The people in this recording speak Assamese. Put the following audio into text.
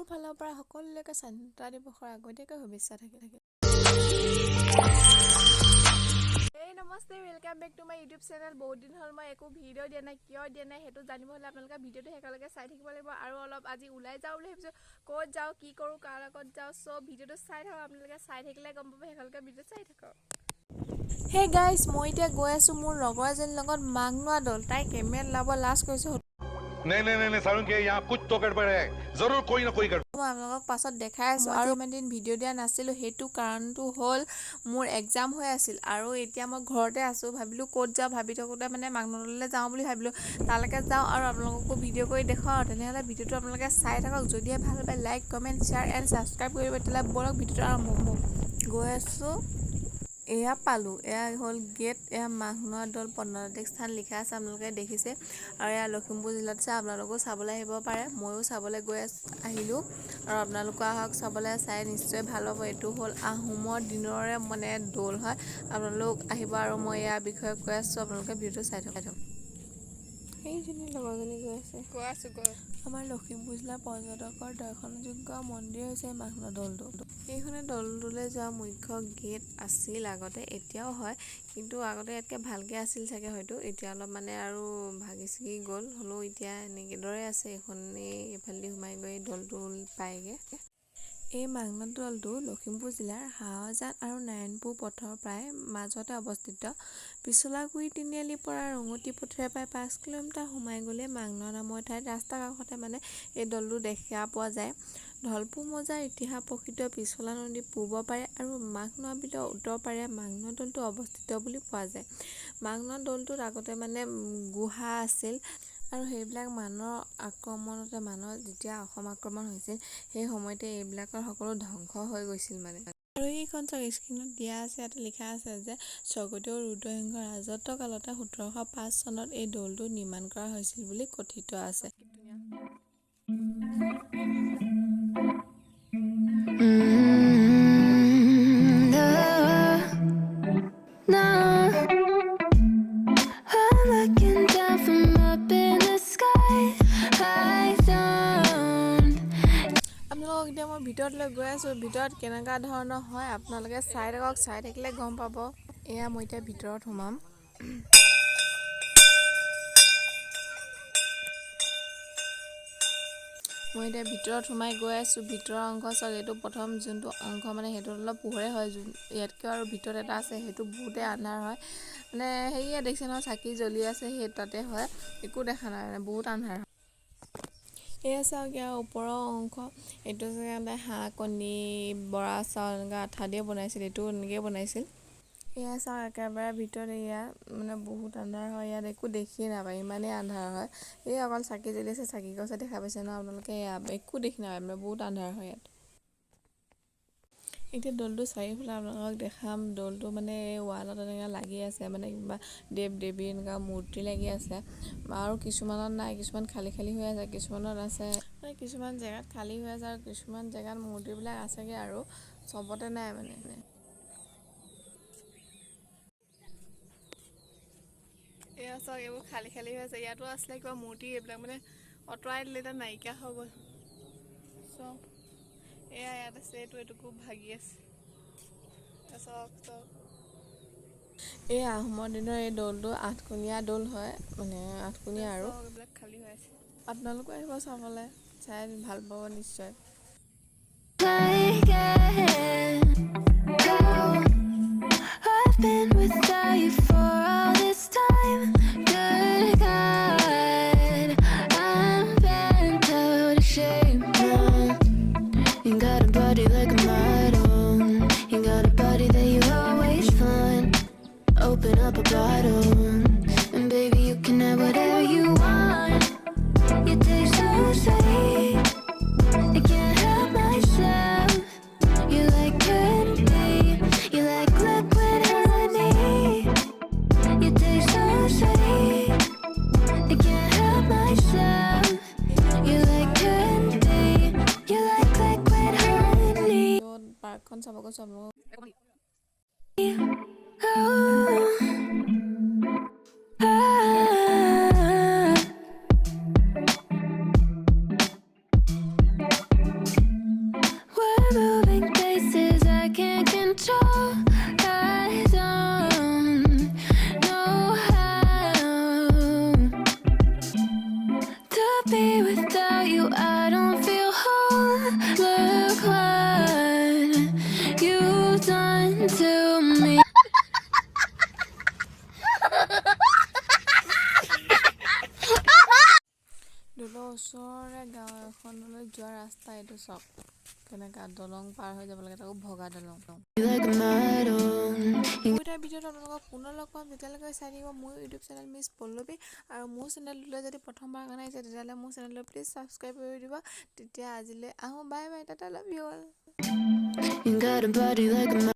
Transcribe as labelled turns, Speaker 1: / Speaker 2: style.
Speaker 1: মোৰ ফালৰ পৰা সকলোলৈকে স্বাধীনতা দিৱসৰ আগতীয়াকৈ শুভেচ্ছা থাকিল। এই নমস্তে, welcome back to my YouTube channel. বহুত দিন হ'ল মই একো ভিডিঅ' দিয়া নাই, কিয় দিয়া নাই সেইটো জানিব হ'লে আপোনালোকে ভিডিঅ'টো শেষলৈকে চাই থাকিব লাগিব। আৰু অলপ আজি ওলাই যাওঁ বুলি ভাবিছোঁ, ক'ত যাওঁ, কি কৰোঁ, কাৰ লগত যাওঁ, চ' ভিডিঅ'টো চাই থাকক। আপোনালোকে চাই থাকিলে গম পাব, শেষলৈকে ভিডিঅ' চাই থাকক। হে গাইজ, মই এতিয়া গৈ আছোঁ মোৰ লগৰ এজনীৰ লগত মাঘনুৱাদল। তাই কেমেৰাত ওলাব লাজ কৰিছোঁ।
Speaker 2: नहीं सारुण के यहाँ कुछ तो गड़बड़ है, जरूर कोई ना कोई गड़बड़।
Speaker 1: মই আপোনালোকক পাছত দেখাই আছোঁ। আৰু ইমান দিন ভিডিঅ' দিয়া নাছিলোঁ, সেইটো কাৰণটো হ'ল মোৰ এক্সাম হৈ আছিল আৰু এতিয়া মই ঘৰতে আছোঁ। ভাবিলোঁ ক'ত যাওঁ ভাবি থাকোঁতে মানে মাঘনুৱাদললৈ যাওঁ বুলি ভাবিলোঁ। তালৈকে যাওঁ আৰু আপোনালোককো ভিডিঅ' কৰি দেখুৱাওঁ। তেনেহ'লে ভিডিঅ'টো আপোনালোকে চাই থাকক। যদিহে ভাল পায় like, comment, share and subscribe কৰিব। তেতিয়াহ'লে ব'লক ভিডিঅ'টো আৰম্ভ কৰোঁ। গৈ আছোঁ, এয়া পালোঁ। এয়া হ'ল গেট। এয়া মাঘনুৱাদল পৰ্যটক স্থান লিখা আছে, আপোনালোকে দেখিছে। আৰু এয়া লখিমপুৰ জিলাত আছে, আপোনালোকেও চাবলৈ আহিব পাৰে। ময়ো চাবলৈ আহিলোঁ আৰু আপোনালোকো আহক চাবলৈ। চাই নিশ্চয় ভাল পাব। এইটো হ'ল আহোমৰ দিনৰে মানে দৌল হয়। আপোনালোক আহিব আৰু মই ইয়াৰ বিষয়ে কৈ আছোঁ, আপোনালোকে ভিডিঅ'টো চাই থাকক। এইজনী লগৰজনী গৈ আছে, আমাৰ লখিমপুৰ জিলাৰ পৰ্যটকৰ দৰ্শনযোগ্য মন্দিৰ হৈছে মাঘনুৱাদলটো। এইখনে দৌলটোলৈ যোৱা মুখ্য গেট আছিল আগতে, এতিয়াও হয়, কিন্তু আগতে ইয়াতকৈ ভালকৈ আছিল চাগে হয়তো। এতিয়া অলপ মানে আৰু ভাগি ছিগি গ'ল, হ'লেও এতিয়া এনেদৰে আছে। এইখনেই এইফালেদি সোমাই গৈ দৌলটো পায়গৈ। এই মাঘনুৱাদলটো লখিমপুৰ জিলাৰ হাৱাজান আৰু নাৰায়ণপুৰ পথৰ প্ৰায় মাজতে অৱস্থিত। পিছলাগুৰি তিনিআলিৰ পৰা ৰঙতি পথেৰে প্ৰায় 5 কিলোমিটাৰ সোমাই গ'লে মাঘনুৱা নামৰ ঠাইত ৰাস্তাৰ কাষতে মানে এই দৌলটো দেখা পোৱা যায়। ঢলপু মৌজাৰ ইতিহাস প্ৰসিদ্ধ পিছলা নদীৰ পূৰ্ব পাৰে আৰু মাঘনুৱা বিলৰ উত্তৰ পাৰে মাঘনুৱাদলটো অৱস্থিত বুলি পোৱা যায়। মাঘনুৱাদলটোত আগতে মানে গুহা আছিল আৰু সেইবিলাক মানুহৰ আক্ৰমণতে যেতিয়া অসম আক্ৰমণ হৈছিল সেই সময়তে এইবিলাকৰ সকলো ধ্বংস হৈ গৈছিল মানে। আৰু এইখন স্ক্ৰীনত দিয়া আছে, ইয়াতে লিখা আছে যে স্বৰ্গদেউ ৰুদ্ৰসিংহৰ ৰাজত্ব কালতে 1705 চনত এই দৌলটো নিৰ্মাণ কৰা হৈছিল বুলি কথিত আছে। আপোনালোকক এতিয়া মই ভিতৰত লৈ গৈ আছোঁ। ভিতৰত কেনেকুৱা ধৰণৰ হয় আপোনালোকে চাই থাকক, চাই থাকিলে গম পাব। এয়া মই এতিয়া ভিতৰত সোমাম। মই এতিয়া ভিতৰত সোমাই গৈ আছোঁ। ভিতৰৰ অংশ চাওক, এইটো প্ৰথম যোনটো অংশ মানে সেইটো অলপ পোহৰে হয়, ইয়াতকৈ আৰু ভিতৰত এটা আছে সেইটো বহুতেই আন্ধাৰ হয়। মানে সেয়ে দেখিছে নহয়, চাকি জ্বলি আছে, সেই তাতে হয়, একো দেখা নাই মানে বহুত আন্ধাৰ হয়। এয়া চাওক, ইয়াৰ ওপৰৰ অংশ, এইটো জেগাতে হাঁহ কণী, বৰা চাউল এনেকৈ আঠা দিয়ে বনাইছিল, এইটো এনেকৈ বনাইছিল। এয়া চাওক, একেবাৰে ভিতৰত এয়া মানে বহুত আন্ধাৰ হয়, ইয়াত একো দেখিয়ে নাপায়, ইমানেই আন্ধাৰ হয়। এই অকল চাকি জ্বলি আছে, চাকি গছে দেখা পাইছে ন আপোনালোকে, একো দেখি নাপায় মানে বহুত আন্ধাৰ হয় ইয়াত। এতিয়া দৌলটো চাৰিওফালে আপোনালোকক দেখাম। দৌলটো মানে ৱালত এনেকৈ লাগি আছে, মানে কিবা দেৱ দেৱী এনেকুৱা মূৰ্তি লাগি আছে। আৰু কিছুমানত নাই, কিছুমান খালী খালী হৈ আছে, কিছুমানত আছে, মানে কিছুমান জেগাত খালী হৈ আছে আৰু কিছুমান জেগাত মূৰ্তিবিলাক আছেগৈ আৰু চবতে নাই মানে। এয়া চাওক, এইবোৰ খালী খালী হৈ আছে, ইয়াতো আছিলে কিবা মূৰ্তি, এইবিলাক মানে আঁতৰাই দিলে, এতিয়া নাইকিয়া হৈ গ'ল চব। এয়া ইয়াত আছে, এইটো খুব ভাগি আছে। চাওক চাওক, এই আহোমৰ দিনৰ এই দৌলটো 8-কোণীয়া দৌল হয়, মানে 8-কোণীয়া আৰু এইবিলাক খালী হৈ আছে। আপোনালোকো আহিব চাবলৈ, চাই ভাল পাব নিশ্চয়। Open up a bottle, and baby you can have whatever you want. You taste so sweet, I can't help myself. You like candy, you like liquid honey. You taste so sweet, I can't help myself. You like candy, you like liquid honey. Parkon চাব গৈছোঁ আপোনালোকক। যোৱা ৰাস্তা এইটো চক কেনেকা দলং পাৰ হৈ যাব লাগে তাকো ভগা দলং মোৰ এটা ভিডিঅ'ত আপোনালোকক পুনৰ লগ পাম তেতিয়ালৈকে চাই থাকিব মোৰ ইউটিউব চেনেল মিছ পল্লৱী আৰু মোৰ চেনেলটোলৈ যদি প্ৰথমবাৰ কাৰণে আহিছে তেতিয়াহ'লে মোৰ চেনেলটো প্লিজ ছাবস্ক্ৰাইব কৰি দিব তেতিয়া আজিলৈ আহোঁ bye bye Tata love you all